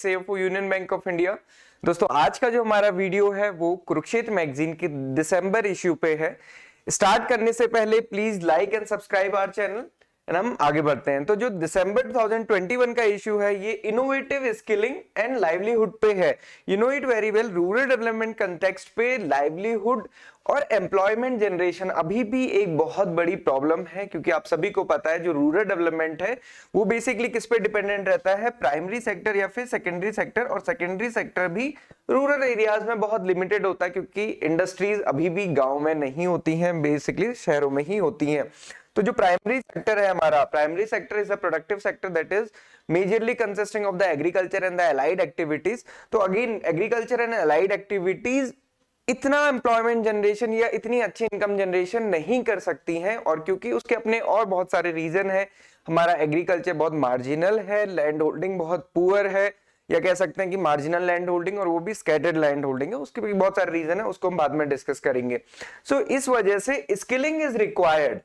CFO union bank of India. दोस्तों आज का जो हमारा वीडियो है वो कुरुक्षेत्र मैगजीन के दिसंबर इश्यू पे है। स्टार्ट करने से पहले please like and subscribe our channel and हम आगे बढ़ते हैं। तो जो दिसंबर 2021 का इश्यू है ये इनोवेटिव स्किलिंग एंड लाइवलीहुड पे है। You know it very well, rural development context पे लाइवलीहुड और एम्प्लॉयमेंट जनरेशन अभी भी एक बहुत बड़ी प्रॉब्लम है, क्योंकि आप सभी को पता है जो रूरल डेवलपमेंट है वो बेसिकली किस पे डिपेंडेंट रहता है, प्राइमरी सेक्टर या फिर सेकेंडरी सेक्टर। और सेकेंडरी सेक्टर भी रूरल एरियाज में बहुत लिमिटेड होता है, क्योंकि इंडस्ट्रीज अभी भी गांव में नहीं होती हैं, बेसिकली शहरों में ही होती हैं। तो जो प्राइमरी सेक्टर है हमारा, primary sector is a productive sector that is majorly consisting of the agriculture and the allied activities. तो again agriculture and allied activities इतना एम्प्लॉयमेंट जनरेशन या इतनी अच्छी इनकम जनरेशन नहीं कर सकती हैं, और क्योंकि उसके अपने और बहुत सारे रीजन है। हमारा एग्रीकल्चर बहुत मार्जिनल है, लैंड होल्डिंग बहुत पुअर है, या कह सकते हैं कि मार्जिनल लैंड होल्डिंग और वो भी स्कैटर्ड लैंड होल्डिंग है। उसके भी बहुत सारे रीजन है, उसको हम बाद में डिस्कस करेंगे। सो इस वजह से स्किलिंग इज रिक्वायर्ड,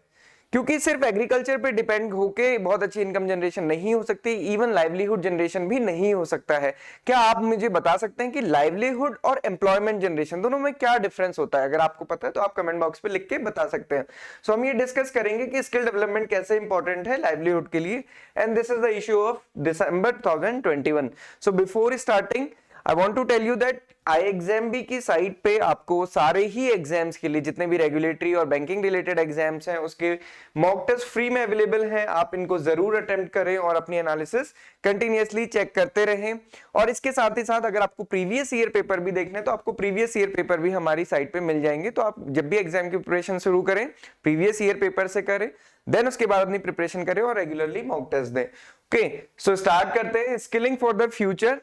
क्योंकि सिर्फ एग्रीकल्चर पे डिपेंड होके बहुत अच्छी इनकम जनरेशन नहीं हो सकती, इवन लाइवलीहुड जनरेशन भी नहीं हो सकता है। क्या आप मुझे बता सकते हैं कि लाइवलीहुड और एम्प्लॉयमेंट जनरेशन दोनों में क्या डिफरेंस होता है? अगर आपको पता है तो आप कमेंट बॉक्स पे लिख के बता सकते हैं। सो हम ये डिस्कस करेंगे कि स्किल डेवलपमेंट कैसे इंपॉर्टेंट है लाइवलीहुड के लिए, and this is the issue of December 2021। So before starting I want to tell you that iExamB की साइट पे आपको सारे ही एग्जाम्स के लिए जितने भी रेगुलेटरी और बैंकिंग रिलेटेड एग्जाम्स हैं उसके मॉक टेस्ट फ्री में अवेलेबल हैं। आप इनको जरूर अटेम्प्ट करें और अपनी एनालिसिस कंटिन्यूअसली चेक करते रहें। और इसके साथ ही साथ अगर आपको प्रीवियस ईयर पेपर भी देखने तो आपको प्रीवियस ईयर पेपर भी हमारी साइट पे मिल जाएंगे। तो आप जब भी एग्जाम की प्रिपरेशन शुरू करें प्रीवियस ईयर पेपर से करें, देन उसके बाद अपनी प्रिपरेशन करें और रेगुलरली मॉक टेस्ट दें। ओके, सो स्टार्ट करते हैं स्किलिंग फॉर द फ्यूचर।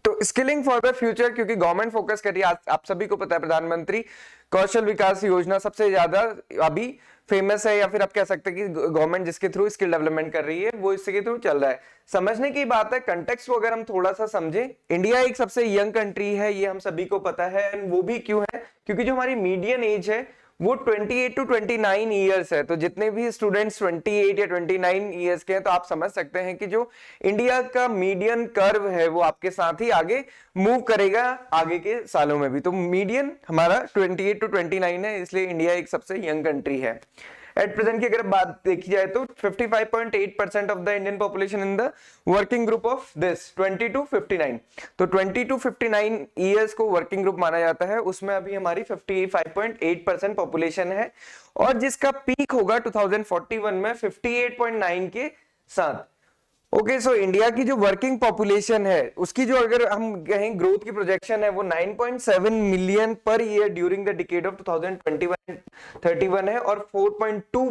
तो स्किलिंग फॉर द फ्यूचर, क्योंकि गवर्नमेंट फोकस कर रही है, आप सभी को पता है प्रधानमंत्री कौशल विकास योजना सबसे ज्यादा अभी फेमस है, या फिर आप कह सकते हैं कि गवर्नमेंट जिसके थ्रू स्किल डेवलपमेंट कर रही है वो इसके थ्रू चल रहा है। समझने की बात है, कंटेक्स्ट को अगर हम थोड़ा सा समझें, इंडिया एक सबसे यंग कंट्री है, ये हम सभी को पता है। एंड वो भी क्यों है? क्योंकि जो हमारी मीडियन एज है वो 28 टू 29 ईयर्स है। तो जितने भी स्टूडेंट्स 28 या 29 ईयर्स के हैं, तो आप समझ सकते हैं कि जो इंडिया का मीडियन कर्व है वो आपके साथ ही आगे मूव करेगा आगे के सालों में भी। तो मीडियन हमारा 28 टू 29 है, इसलिए इंडिया एक सबसे यंग कंट्री है। एट प्रेजेंट की अगर बात देखी जाए तो 55.8% of the Indian population in the working group of this 20 to 59। तो 20 टू 59 ईयर्स को वर्किंग ग्रुप माना जाता है, उसमें अभी हमारी 55.8% पॉपुलेशन है, और जिसका पीक होगा 2041 में 58.9 के साथ। ओके, सो इंडिया की जो वर्किंग पॉपुलेशन है उसकी जो अगर हम कहें ग्रोथ की प्रोजेक्शन है वो 9.7 million per year during the decade of 2021-31 है, और 4.2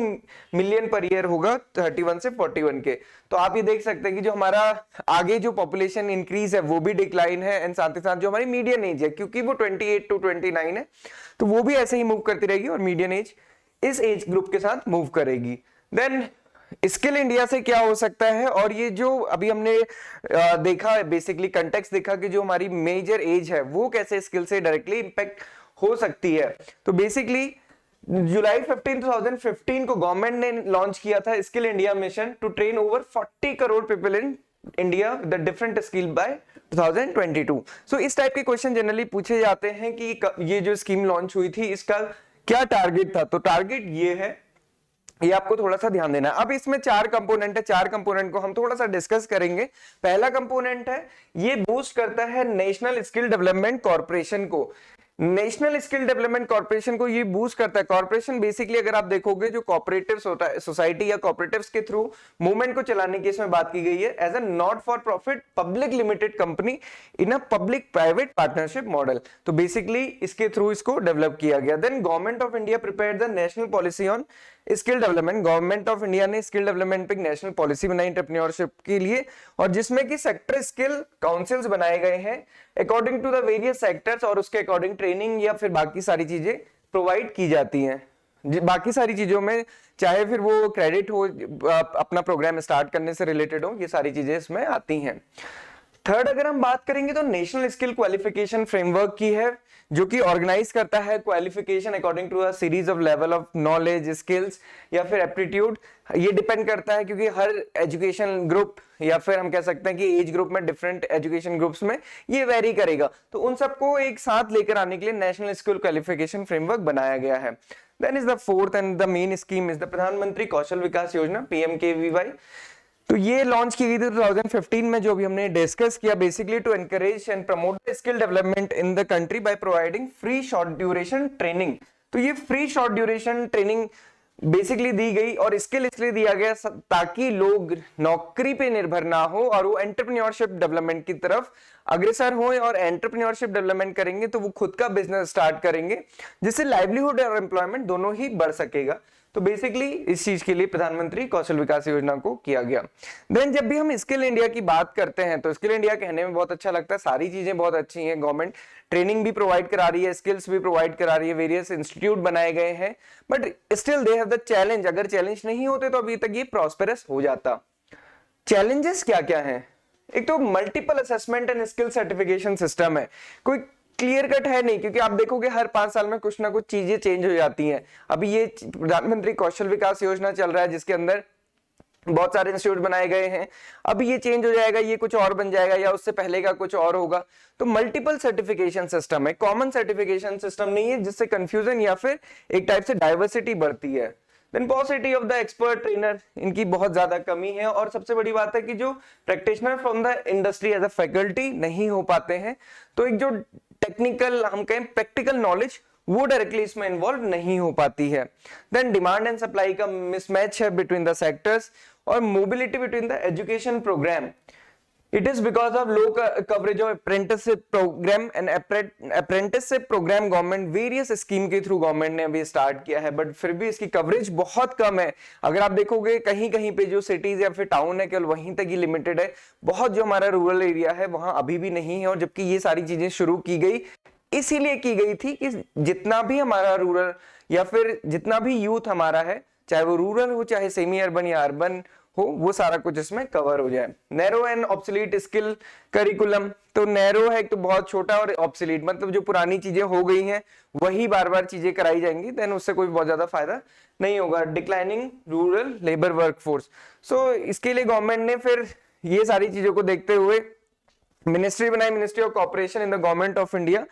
मिलियन पर ईयर होगा 31 से 41 के। तो आप ये देख सकते हैं कि जो हमारा आगे जो पॉपुलेशन इंक्रीज है वो भी डिक्लाइन है, एंड साथ ही साथ जो हमारी मीडियन एज है, क्योंकि वो 28 टू 29 है, तो वो भी ऐसे ही मूव करती रहेगी, और मीडियन एज इस एज ग्रुप के साथ मूव करेगी। देन स्किल इंडिया से क्या हो सकता है, और ये जो अभी हमने देखा बेसिकली कंटेक्स्ट देखा कि जो हमारी मेजर एज है वो कैसे स्किल से डायरेक्टली इंपैक्ट हो सकती है। तो बेसिकली जुलाई 15 2015 को गवर्नमेंट ने लॉन्च किया था skill India mission to train over 40 crore people in India the different skill by 2022। So इस टाइप के क्वेश्चन जनरली पूछे जाते हैं कि ये जो स्कीम लॉन्च हुई थी इसका क्या टारगेट था। तो टारगेट ये है, ये आपको थोड़ा सा ध्यान देना है। अब इसमें 4 कंपोनेंट है, 4 कंपोनेंट को हम थोड़ा सा डिस्कस करेंगे। पहला कंपोनेंट है ये बूस्ट करता है नेशनल स्किल डेवलपमेंट कॉर्पोरेशन को। नेशनल स्किल डेवलपमेंट कॉर्पोरेशन को ये बूस्ट करता है। कॉर्पोरेशन बेसिकली अगर आप देखोगे जो कॉर्पोरेटिव्स होता है, सोसाइटी या कॉर्पोरेटिव्स के थ्रू मूवमेंट को चलाने की इसमें बात की गई है as a not for profit public limited company in a public private partnership model. तो बेसिकली इसके थ्रू इसको डेवलप किया गया। Then government of India prepared the national policy on skill development. Government of India ने skill development पे national policy बनाई entrepreneurship के लिए, और जिसमें कि सेक्टर स्किल काउंसिल्स बनाए गए हैं according to the various sectors, और उसके अकॉर्डिंग ट्रेनिंग या फिर बाकी सारी चीजें प्रोवाइड की जाती हैं। बाकी सारी चीजों में चाहे फिर वो क्रेडिट हो, अपना प्रोग्राम स्टार्ट करने से रिलेटेड हो, ये सारी चीजें इसमें आती हैं। थर्ड अगर हम बात करेंगे तो नेशनल स्किल क्वालिफिकेशन फ्रेमवर्क की है, जो कि ऑर्गेनाइज करता है qualification according to a series of level of knowledge, skills या फिर एप्टीट्यूड। ये डिपेंड करता है क्योंकि हर एजुकेशन ग्रुप या फिर हम कह सकते हैं कि एज ग्रुप में, डिफरेंट एजुकेशन ग्रुप्स में ये वेरी करेगा। तो उन सबको एक साथ लेकर आने के लिए नेशनल स्किल क्वालिफिकेशन फ्रेमवर्क बनाया गया है। Then is the fourth and the main scheme is the Pradhan Mantri Kaushal विकास योजना, PMKVY। तो ये लॉन्च की गई थी 2015 में, जो भी हमने डिस्कस किया, basically to encourage and promote the skill development in the country by providing free short duration training. तो ये free short duration training basically दी गई, और स्किल इसलिए दिया गया ताकि लोग नौकरी पे निर्भर ना हो और वो एंटरप्रेन्योरशिप डेवलपमेंट की तरफ अग्रसर हो, और एंटरप्रेन्योरशिप डेवलपमेंट करेंगे तो वो खुद का बिजनेस स्टार्ट करेंगे, जिससे लाइवलीहुड और एम्प्लॉयमेंट दोनों ही बढ़ सकेगा। तो बेसिकली इस चीज के लिए प्रधानमंत्री कौशल विकास योजना को किया गया। देन जब भी हम स्किल इंडिया की बात करते हैं तो स्किल इंडिया कहने में बहुत अच्छा लगता है, सारी चीजें बहुत अच्छी हैं, गवर्नमेंट ट्रेनिंग भी प्रोवाइड करा रही है, स्किल्स भी प्रोवाइड करा रही है, वेरियस इंस्टीट्यूट बनाए गए हैं, but still they have the challenge. अगर चैलेंज नहीं होते तो अभी तक ये प्रॉस्पेरस हो जाता। चैलेंजेस क्या क्या है? एक तो multiple assessment and skill certification system है, कोई क्लियर कट है नहीं, क्योंकि आप देखोगे हर 5 साल में कुछ ना कुछ चीजें चेंज हो जाती हैं। अभी ये प्रधानमंत्री कौशल विकास योजना चल रहा है, जिसके अंदर बहुत सारे इंस्टीट्यूट बनाए गए हैं, अभी ये चेंज हो जाएगा, ये कुछ और बन जाएगा, या उससे पहले का कुछ और होगा। तो मल्टीपल सर्टिफिकेशन सिस्टम है, कॉमन सर्टिफिकेशन सिस्टम नहीं है, जिससे कंफ्यूजन या फिर एक टाइप से डाइवर्सिटी बढ़ती है। Then possibility of the expert trainer, इनकी बहुत ज्यादा कमी है, और सबसे बड़ी बात है कि जो practitioner from the industry as a faculty नहीं हो पाते हैं, तो एक जो टेक्निकल हम कहें प्रैक्टिकल नॉलेज वो डायरेक्टली इसमें इन्वॉल्व नहीं हो पाती है। देन डिमांड एंड सप्लाई का मिसमैच है बिटवीन द सेक्टर्स, और mobility between the education programme. It is because of low coverage of apprenticeship programme and apprenticeship programme government various scheme के थ्रू गवर्नमेंट ने अभी स्टार्ट किया है, but फिर भी इसकी कवरेज बहुत कम है। अगर आप देखोगे कहीं कहीं पे जो सिटीज या फिर टाउन है केवल वहीं तक ही लिमिटेड है, बहुत जो हमारा रूरल एरिया है वहां अभी भी नहीं है। और जबकि ये सारी चीजें शुरू की गई इसीलिए की गई थी कि जितना भी हमारा रूरल या फिर जितना भी यूथ हमारा है, चाहे वो रूरल हो चाहे सेमी अर्बन या अर्बन हो, वो सारा कुछ इसमें कवर हो जाए। Narrow and obsolete skill curriculum, तो नैरो है तो बहुत छोटा, और ऑब्सोलीट मतलब जो पुरानी चीजें हो गई हैं वही बार बार चीजें कराई जाएंगी, देन उससे कोई बहुत ज्यादा फायदा नहीं होगा। डिक्लाइनिंग रूरल लेबर वर्कफोर्स, सो इसके लिए गवर्नमेंट ने फिर ये सारी चीजों को देखते हुए मिनिस्ट्री बनाई, ministry of corporation in the government of India,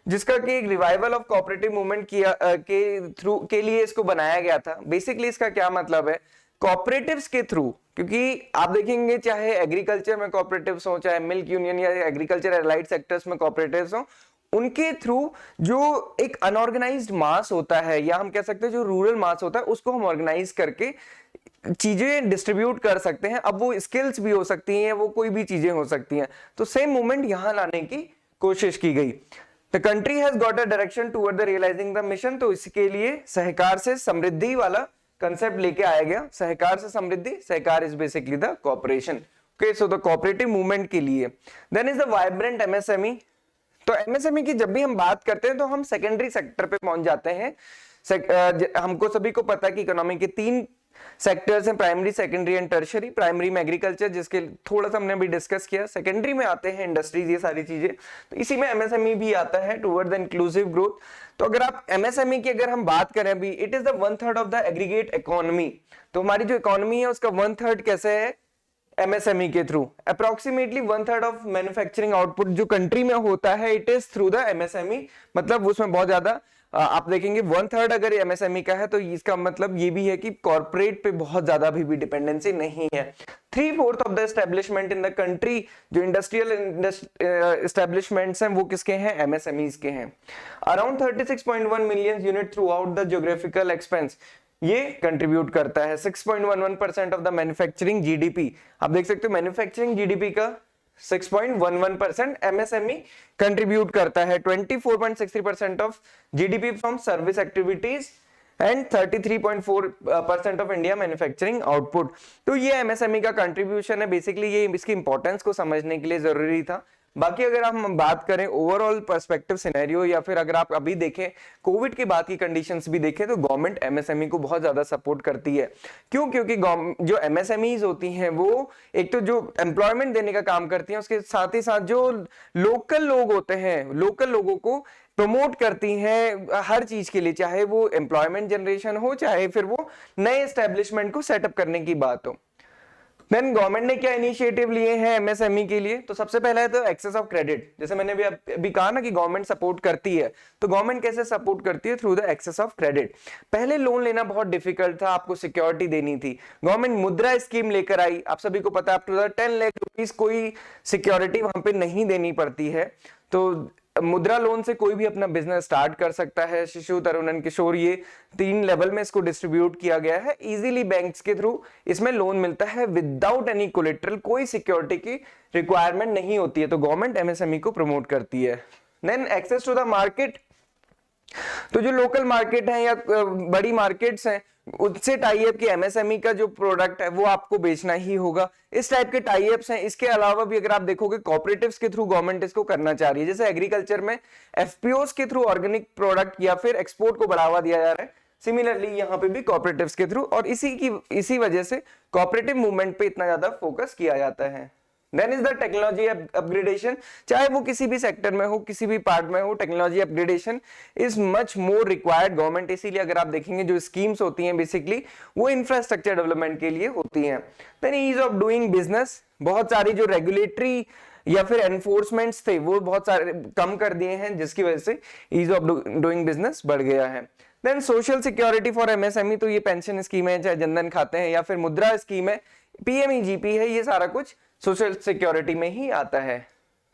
जिसका कि एक रिवाइवल ऑफ कोऑपरेटिव मूवमेंट किया के थ्रू के लिए इसको बनाया गया था। बेसिकली इसका क्या मतलब है, कोऑपरेटिव्स के थ्रू, क्योंकि आप देखेंगे चाहे एग्रीकल्चर में कोऑपरेटिव्स हो, चाहे मिल्क यूनियन या एग्रीकल्चर एलाइड सेक्टर्स में कोऑपरेटिव्स हो, उनके थ्रू जो एक अनऑर्गेनाइज्ड मास होता है, या हम कह सकते हैं जो रूरल मास होता है, उसको हम ऑर्गेनाइज करके चीजें डिस्ट्रीब्यूट कर सकते हैं। अब वो स्किल्स भी हो सकती हैं, वो कोई भी चीजें हो सकती हैं, तो सेम मूवमेंट यहां लाने की कोशिश की गई। The country has got a direction toward the realizing the mission, तो इसके लिए सहकार से समृद्धि वाला कंसेप्ट लेके आया गया। सहकार से समृद्धि, सहकार is basically the corporation. Okay, so the cooperative movement के लिए। Then is the vibrant MSME। तो MSME की जब भी हम बात करते हैं तो हम सेकेंडरी सेक्टर पे पहुंच जाते हैं। हमको सभी को पता है कि इकोनॉमी के 3 सेक्टर्स हैं, primary, secondary and tertiary. Primary में एग्रीकल्चर, जिसके थोड़ा सा हमने अभी डिस्कस किया। सेकेंडरी में आते हैं इंडस्ट्रीज, ये सारी चीजें, तो इसी में MSME भी आता है, टुवर्ड द इंक्लूसिव ग्रोथ। तो अगर आप MSME की अगर हम बात करें अभी, it is the 1/3 of the aggregate economy. तो हमारी जो इकोनॉमी है उसका 1/3 कैसे है, MSME के through. Approximately 1/3 of manufacturing output जो कंट्री में होता है, it is through the MSME। मतलब उसमें बहुत ज्यादा आप देखेंगे 1/3 अगर MSME का है, तो इसका मतलब ये भी है कि कॉर्पोरेट पे बहुत ज्यादा भी डिपेंडेंसी नहीं है। 3/4 of the establishment in the country, जो इंडस्ट्रियल एस्टेब्लिशमेंट्स हैं, वो किसके हैं, MSMEs के हैं। Around 36.1 million unit through out the geographical expense, ये कंट्रीब्यूट करता है। 6.11% ऑफ द मैन्युफैक्चरिंग GDP, आप देख सकते हो मैन्युफैक्चरिंग GDP का 6.11% MSME कंट्रीब्यूट करता है। 24.63% of GDP from service activities and 33.4% of India manufacturing output. तो ये MSME का कंट्रीब्यूशन है। बेसिकली ये इसकी इंपॉर्टेंस को समझने के लिए जरूरी था। बाकी अगर हम बात करें ओवरऑल पर्सपेक्टिव सिनेरियो या फिर अगर आप अभी देखें कोविड के बाद की कंडीशंस भी देखें तो गवर्नमेंट एमएसएमई को बहुत ज्यादा सपोर्ट करती है। क्यों? क्योंकि जो एमएसएमईज होती हैं वो एक तो जो एम्प्लॉयमेंट देने का काम करती हैं, उसके साथ ही साथ जो लोकल लोग होते हैं, लोकल लोगों को प्रमोट करती हैं हर चीज के लिए, चाहे वो एम्प्लॉयमेंट जनरेशन हो, चाहे फिर वो नए एस्टेब्लिशमेंट को सेटअप करने की बात हो। देन गवर्नमेंट ने क्या इनिशिएटिव लिए हैं एमएसएमई के लिए? तो सबसे पहला है तो एक्सेस ऑफ क्रेडिट। जैसे मैंने भी अभी कहा ना कि गवर्नमेंट सपोर्ट करती है, तो गवर्नमेंट कैसे सपोर्ट करती है? Through the access of credit. पहले लोन लेना बहुत डिफिकल्ट था, आपको सिक्योरिटी देनी थी, गवर्नमेंट मुद्रा स्कीम लेकर आई। आप सभी को पता है अप टू 10 लाख रुपीस कोई सिक्योरिटी वहां पे नहीं देनी पड़ती है। तो मुद्रा लोन से कोई भी अपना बिजनेस स्टार्ट कर सकता है। शिशु, तरुण, किशोर, ये 3 लेवल में इसको डिस्ट्रीब्यूट किया गया है। इजीली बैंक्स के थ्रू इसमें लोन मिलता है विदाउट एनी कोलेटरल, कोई सिक्योरिटी की रिक्वायरमेंट नहीं होती है। तो गवर्नमेंट एमएसएमई को प्रमोट करती है। Then access to the market, तो जो लोकल मार्केट है या बड़ी मार्केट्स हैं उनसे टाई अप की एमएसएमई का जो प्रोडक्ट है वो आपको बेचना ही होगा। इस टाइप के टाई अप्स हैं। इसके अलावा भी अगर आप देखोगे कोऑपरेटिव्स के थ्रू गवर्नमेंट इसको करना चाह रही है। जैसे एग्रीकल्चर में एफपीओस के थ्रू ऑर्गेनिक प्रोडक्ट या फिर एक्सपोर्ट को बढ़ावा दिया जा रहा है, सिमिलरली यहाँ पे भी कोऑपरेटिव्स के थ्रू, और इसी वजह से कोऑपरेटिव मूवमेंट पे इतना ज्यादा फोकस किया जाता है। Then is the technology upgradation. चाहे वो किसी भी सेक्टर में हो, किसी भी पार्ट में हो, technology upgradation is much more required government. इसीलिए अगर आप देखेंगे जो स्कीम्स होती हैं बेसिकली वो इंफ्रास्ट्रक्चर डेवलपमेंट के लिए होती हैं। Then ease of doing business, बहुत सारी जो रेगुलेटरी या फिर एनफोर्समेंट्स थे वो बहुत सारे कम कर दिए हैं, जिसकी वजह से ईज ऑफ डूइंग बिजनेस बढ़ गया है। Then social security for MSME, तो ये पेंशन स्कीम है, चाहे जनधन खाते हैं या फिर मुद्रा स्कीम है, पीएमईजीपी है, ये सारा कुछ सोशल सिक्योरिटी में ही आता है।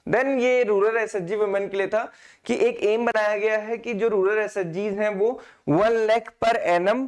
देन ये रूरल एसएचजी वुमेन के लिए था कि एक एम बनाया गया है कि जो रूरल एसएचजीज हैं वो 1 लाख पर एनम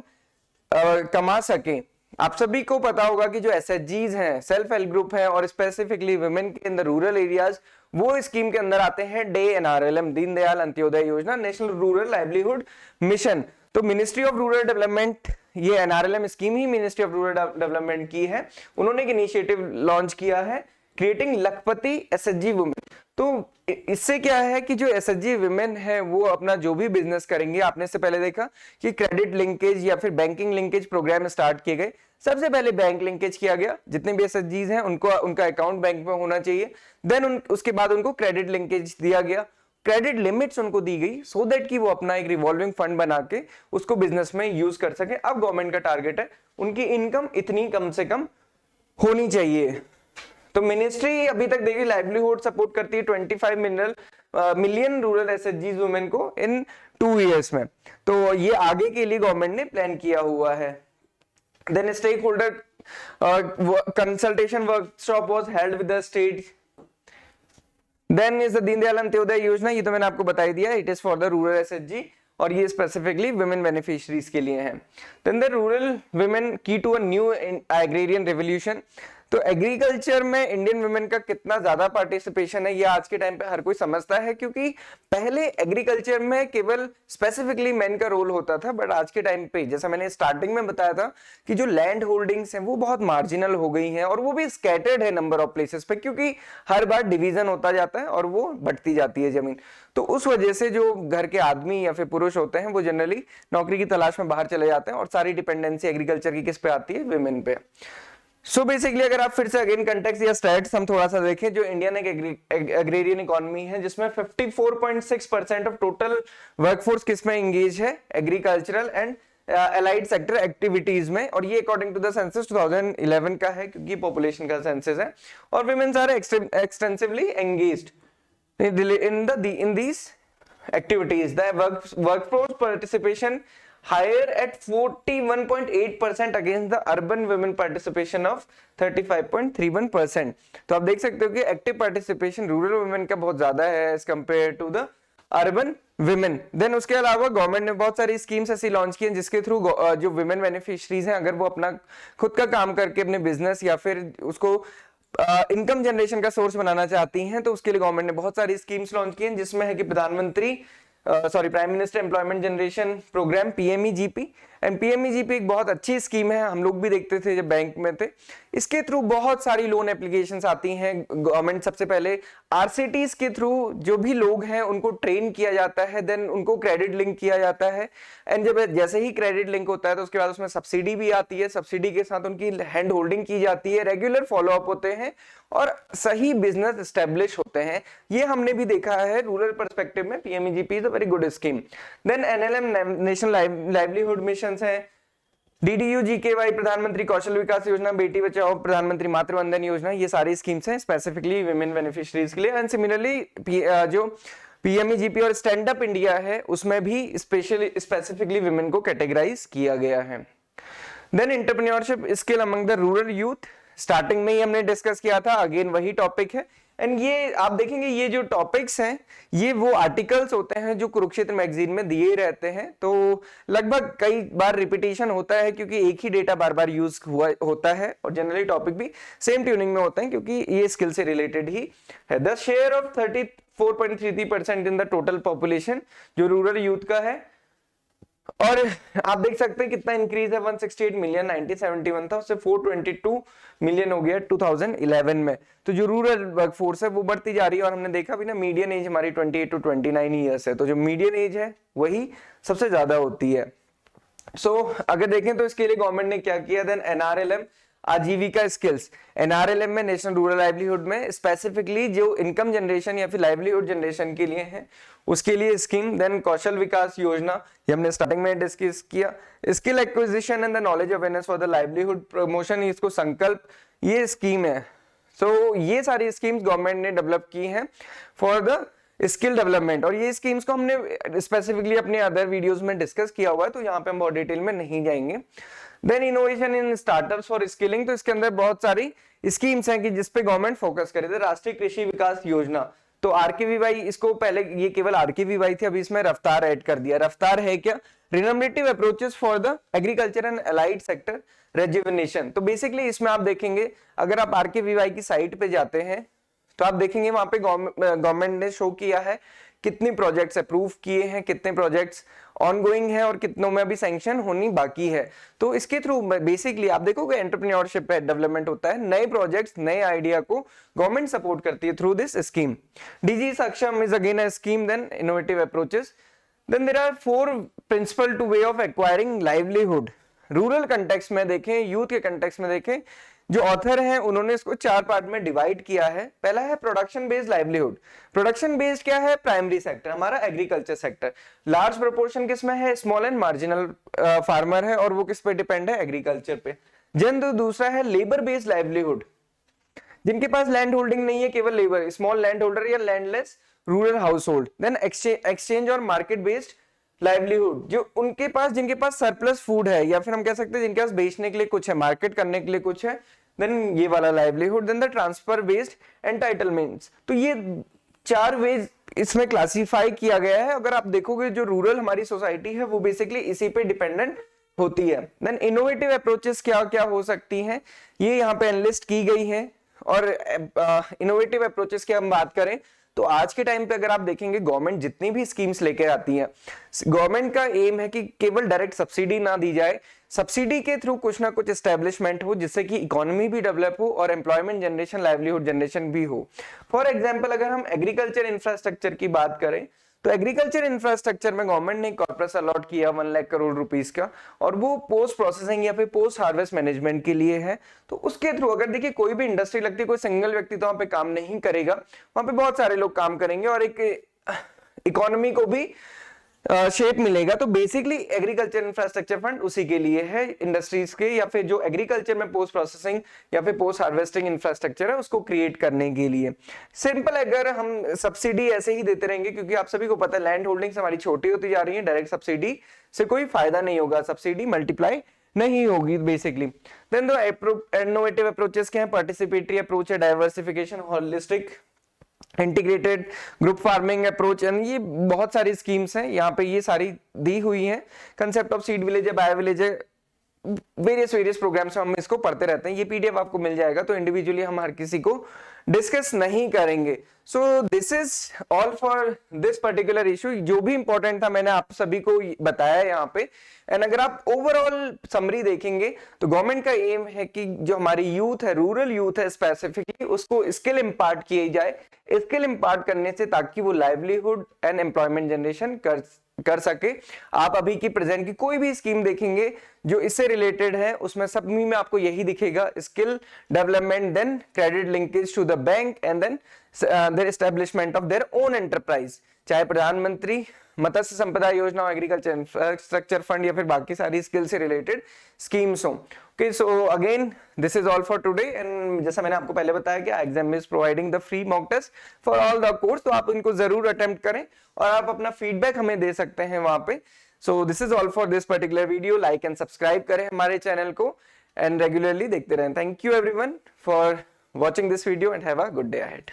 कमा सके। आप सभी को पता होगा कि जो एसएचजीज हैं, सेल्फ हेल्प ग्रुप है, और स्पेसिफिकली वुमेन के इन द रूरल एरियाज, वो स्कीम के अंदर आते हैं डे एनआरएलएम, दीनदयाल अंत्योदय योजना, नेशनल रूरल लाइवलीहुड मिशन। तो मिनिस्ट्री ऑफ रूरल डेवलपमेंट, ये NRLM scheme he ministry of rural development की है, उन्होंने एक इनिशिएटिव लॉन्च किया है क्रिएटिंग लखपति एसएचजी वुमेन। तो इससे क्या है कि जो एसएचजी वुमेन है वो अपना जो भी बिजनेस करेंगे, आपने इससे पहले देखा कि क्रेडिट लिंकेज या फिर बैंकिंग लिंकेज प्रोग्राम स्टार्ट किए गए। सबसे पहले बैंक लिंकेज किया गया, जितने भी एसएचजीज हैं उनको उनका अकाउंट बैंक में होना चाहिए। देन उसके बाद उनको क्रेडिट लिंकेज दिया गया, क्रेडिट लिमिट्स उनको दी गई सो दैट कि वो अपना एक रिवॉल्विंग फंड बना के उसको बिजनेस में यूज कर सके। अब गवर्नमेंट का टारगेट है उनकी इनकम इतनी कम से कम होनी चाहिए। तो मिनिस्ट्री अभी तक देखिए लाइवलीहुड सपोर्ट करती है 25 मिलियन रूरल एसएचजीज वुमेन को इन 2 इयर्स में। तो ये आगे के लिए गवर्नमेंट ने प्लान किया हुआ है। Then stakeholder consultation workshop was held with the state. Then is the Deendayal Antyodaya Yojana, ये तो मैंने आपको बता ही दिया, it is for the rural SHG और ये स्पेसिफिकली वुमेन बेनिफिशियरीज के लिए है। देन द रूरल वुमेन की to a new agrarian revolution. तो एग्रीकल्चर में इंडियन वुमेन का कितना ज्यादा पार्टिसिपेशन है ये आज के टाइम पे हर कोई समझता है, क्योंकि पहले एग्रीकल्चर में केवल स्पेसिफिकली मेन का रोल होता था, बट आज के टाइम पे जैसा मैंने स्टार्टिंग में बताया था कि जो लैंड होल्डिंग्स हैं वो बहुत मार्जिनल हो गई हैं और वो भी स्कैटर्ड है नंबर ऑफ प्लेसेस पे, क्योंकि हर बार डिवीजन होता जाता है और वो बढ़ती जाती है जमीन। तो उस वजह से जो घर के आदमी या फिर पुरुष होते हैं वो जनरली नौकरी की तलाश में बाहर चले जाते हैं और सारी डिपेंडेंसी एग्रीकल्चर की किस पे आती है, वुमेन पे। सो बेसिकली अगर आप फिर से अगेन कंटेक्स्ट या स्टैट्स हम थोड़ा सा देखें, जो इंडियन एक एग्रेरियन इकोनॉमी है जिसमें 54.6% ऑफ टोटल वर्कफोर्स किसमें एंगेज है, agricultural and allied sector activities में, और ये अकॉर्डिंग टू द सेंसस 2011 का है क्योंकि पॉपुलेशन का सेंसस है। और womens are extensively engaged in these activities. The workforce participation higher at 41.8% against the urban women participation of 35.31%. तो आप देख सकते हो कि एक्टिव पार्टिसिपेशन रूरल वुमेन का बहुत ज्यादा है as compare to the urban women. Then उसके अलावा गवर्नमेंट ने बहुत सारी स्कीम्स ऐसी लॉन्च की हैं जिसके थ्रू जो विमेन बेनिफिशरीज हैं, अगर वो अपना खुद का काम करके अपने बिजनेस या फिर उसको इनकम जनरेशन का सोर्स बनाना चाहती हैं, तो उसके लिए गवर्नमेंट ने बहुत सारी स्कीम्स लॉन्च की हैं, जिसमें है कि prime minister employment generation programme PMEGP, and PMEGP एक बहुत अच्छी स्कीम है, हम लोग भी देखते थे जब बैंक में थे। इसके थ्रू बहुत सारी लोन एप्लीकेशंस आती हैं। गवर्नमेंट सबसे पहले आरसीटीज के थ्रू जो भी लोग हैं उनको ट्रेन किया जाता है, देन उनको क्रेडिट लिंक किया जाता है, एंड जब जैसे ही क्रेडिट लिंक होता है तो उसके बाद उसमें सब्सिडी भी आती है, सब्सिडी के साथ उनकी हैंड होल्डिंग की जाती है, रेगुलर फॉलोअप होते हैं और सही बिजनेस एस्टेब्लिश होते हैं। ये हमने भी देखा है रूरल पर्सपेक्टिव में। PMEGP is a very good scheme. Then NLM national livelihood mission है, DDU-GKY प्रधानमंत्री कौशल विकास योजना, बेटी बचाओ प्रधानमंत्री मातृ वंदन योजना, ये सारी स्कीम्स हैं स्पेसिफिकली विमेन बेनिफिशियरीज के लिए। एंड सिमिलरली जो पीएमईजीपी और स्टैंड अप इंडिया है उसमें भी स्पेसिफिकली विमेन को कैटेगराइज किया गया है। Then entrepreneurship skill among the rural youth, starting में ही हमने डिस्कस किया था, अगेन वही टॉपिक है। एंड ये आप देखेंगे ये जो टॉपिक्स हैं ये वो आर्टिकल्स होते हैं जो कुरुक्षेत्र मैगजीन में दिए रहते हैं, तो लगभग कई बार रिपीटेशन होता है क्योंकि एक ही डेटा बार बार यूज हुआ होता है और जनरली टॉपिक भी सेम ट्यूनिंग में होते हैं क्योंकि ये स्किल से रिलेटेड ही है। The share of 34.33% in the total population जो रूरल यूथ का है, और आप देख सकते हैं कितना इंक्रीज है, 168 मिलियन 1971 था उससे 422 मिलियन हो गया 2011 में। तो जो रूरल वर्कफोर्स है वो बढ़ती जा रही है और हमने देखा भी ना मीडियन एज हमारी 28 to 29 ईयर्स है, तो जो मीडियन एज है वही सबसे ज्यादा होती है। सो अगर देखें तो इसके लिए गवर्नमेंट ने क्या किया, देन एनआरएलएम आजीविका स्किल्स, एनआरएलएम में नेशनल रूरल लाइवलीहुड में स्पेसिफिकली जो इनकम जनरेशन या फिर लाइवलीहुड जनरेशन के लिए है उसके लिए स्कीम। देन कौशल विकास योजना, ये हमने स्टार्टिंग में डिस्कस किया। Skill acquisition and the knowledge awareness for the livelihood promotion, इसको संकल्प ये स्कीम है। सो ये सारी स्कीम्स गवर्नमेंट ने डेवलप की हैं फॉर द स्किल डेवलपमेंट, और ये स्कीम्स को हमने स्पेसिफिकली अपने अदर वीडियोस में डिस्कस किया हुआ है तो यहाँ पे हम बहुत डिटेल में नहीं जाएंगे। Then innovation in startups for skilling, तो इसके अंदर बहुत सारी स्कीम्स हैं कि जिसपे गवर्नमेंट फोकस करे थे। राष्ट्रीय कृषि विकास योजना, तो आरकेवीवाई, इसको पहले ये केवल आरकेवीवाई थी, अभी इसमें रफ्तार ऐड कर दिया। रफ्तार है क्या, innovative approaches for the agriculture and allied sector rejuvenation. तो बेसिकली इसमें आप देखेंगे अगर आप आरकेवीवाई की साइट पे जाते हैं तो आप देखेंगे वहां पे गवर्नमेंट ने शो किया है कितने प्रोजेक्ट्स अप्रूव किए हैं, कितने प्रोजेक्ट्स ऑनगोइंग है और कितनों में अभी सैंक्शन होनी बाकी है। तो इसके थ्रू बेसिकली आप देखोगे एंटरप्रेन्योरशिप पे डेवलपमेंट होता है, नए प्रोजेक्ट्स नए आइडिया को गवर्नमेंट सपोर्ट करती है through this scheme. Digi Saksham is again a scheme, then innovative approaches. Then there are 4 principal to way of acquiring livelihood. Rural context में देखें, यूथ के कंटेक्स्ट में देखें, जो ऑथर हैं उन्होंने इसको 4 पार्ट में डिवाइड किया है। पहला है production based livelihood. Production based क्या है, प्राइमरी सेक्टर हमारा एग्रीकल्चर सेक्टर, लार्ज प्रोपोर्शन किसमें है, स्मॉल एंड मार्जिनल फार्मर है और वो किस पे डिपेंड है, एग्रीकल्चर पे। दूसरा है लेबर बेस्ड लाइवलीहुड, जिनके पास लैंड होल्डिंग नहीं है, केवल लेबर, स्मॉल लैंड होल्डर या landless rural household. Then exchange और मार्केट बेस्ड लाइवलीहुड, जो उनके पास जिनके पास सरप्लस फूड है या फिर हम कह सकते हैं जिनके पास बेचने के लिए कुछ है, मार्केट करने के लिए कुछ है, देन ये वाला livelihood. Then the transfer based entitlements. तो ये 4 वेज इसमें क्लासिफाई किया गया है। अगर आप देखोगे जो रूरल हमारी सोसाइटी है वो बेसिकली इसी पे डिपेंडेंट होती है। देन इनोवेटिव अप्रोचेस क्या क्या हो सकती हैं ये यहाँ पे एनलिस्ट की गई है। और इनोवेटिव अप्रोचेस की हम बात करें तो आज के टाइम पे अगर आप देखेंगे गवर्नमेंट जितनी भी स्कीम्स लेके आती है, गवर्नमेंट का एम है कि केवल डायरेक्ट सब्सिडी ना दी जाए, सब्सिडी के थ्रू कुछ ना कुछ एस्टेब्लिशमेंट हो जिससे कि इकोनॉमी भी डेवलप हो और एम्प्लॉयमेंट जनरेशन, लाइवलीहुड जनरेशन भी हो। फॉर एग्जांपल अगर हम एग्रीकल्चर इंफ्रास्ट्रक्चर की बात करें तो एग्रीकल्चर इंफ्रास्ट्रक्चर में गवर्नमेंट ने कॉर्पस अलॉट किया 1 लाख करोड़ रुपीस का, और वो पोस्ट प्रोसेसिंग या फिर पोस्ट हार्वेस्ट मैनेजमेंट के लिए है। तो उसके थ्रू अगर देखिए कोई भी इंडस्ट्री लगती है, कोई सिंगल व्यक्ति तो वहां पे काम नहीं करेगा, वहां पे बहुत सारे लोग काम करेंगे और एक इकोनॉमी को भी शेप मिलेगा। तो बेसिकली एग्रीकल्चर इंफ्रास्ट्रक्चर फंड उसी के लिए है, इंडस्ट्रीज के या फिर जो एग्रीकल्चर में पोस्ट प्रोसेसिंग या फिर पोस्ट हार्वेस्टिंग इंफ्रास्ट्रक्चर है उसको क्रिएट करने के लिए। सिंपल, अगर हम सब्सिडी ऐसे ही देते रहेंगे, क्योंकि आप सभी को पता है लैंड होल्डिंग्स हमारी छोटी होती जा रही है, डायरेक्ट सब्सिडी से कोई फायदा नहीं होगा, सब्सिडी मल्टीप्लाई नहीं होगी basically. Then the innovative approaches क्या है, पार्टिसिपेटरी अप्रोच है, diversification, holistic integrated group farming approach, यानी ये बहुत सारी स्कीम्स हैं यहाँ पे, ये सारी दी हुई हैं। कंसेप्ट ऑफ सीड विलेज है, बायो विलेज है, वेरियस प्रोग्राम्स हम इसको पढ़ते रहते हैं। ये पीडीएफ आपको मिल जाएगा, तो इंडिविजुअली हम हर किसी को डिस्कस नहीं करेंगे। So this is all for this particular issue. जो भी इंपॉर्टेंट था मैंने आप सभी को बताया यहाँ पे। एंड अगर आप ओवरऑल समरी देखेंगे तो गवर्नमेंट का एम है कि जो हमारी यूथ है, रूरल यूथ है स्पेसिफिकली, उसको स्किल इंपार्ट किए जाए, स्किल इंपार्ट करने से ताकि वो लाइवलीहुड एंड एम्प्लॉयमेंट जनरेशन कर सके। आप अभी की प्रेजेंट की कोई भी स्कीम देखेंगे जो इससे रिलेटेड है, उसमें सब में आपको यही दिखेगा, skill development, then credit linkage to the bank, and then their establishment of their own enterprise, चाहे प्रधानमंत्री मत्स्य संपदा योजना, एग्रीकल्चर इंफ्रास्ट्रक्चर फंड या फिर बाकी सारी स्किल से रिलेटेड स्कीम्स हो। Okay, so again this is all for today. And जैसा मैंने आपको पहले बताया कि exam is providing the free mock test for all the course, तो आप इनको जरूर अटेम्प्ट करें और आप अपना फीडबैक हमें दे सकते हैं वहां पे। So this is all for this particular video. Like and subscribe करें हमारे चैनल को एंड रेगुलरली देखते रहें। Thank you everyone for watching this video and have a good day ahead.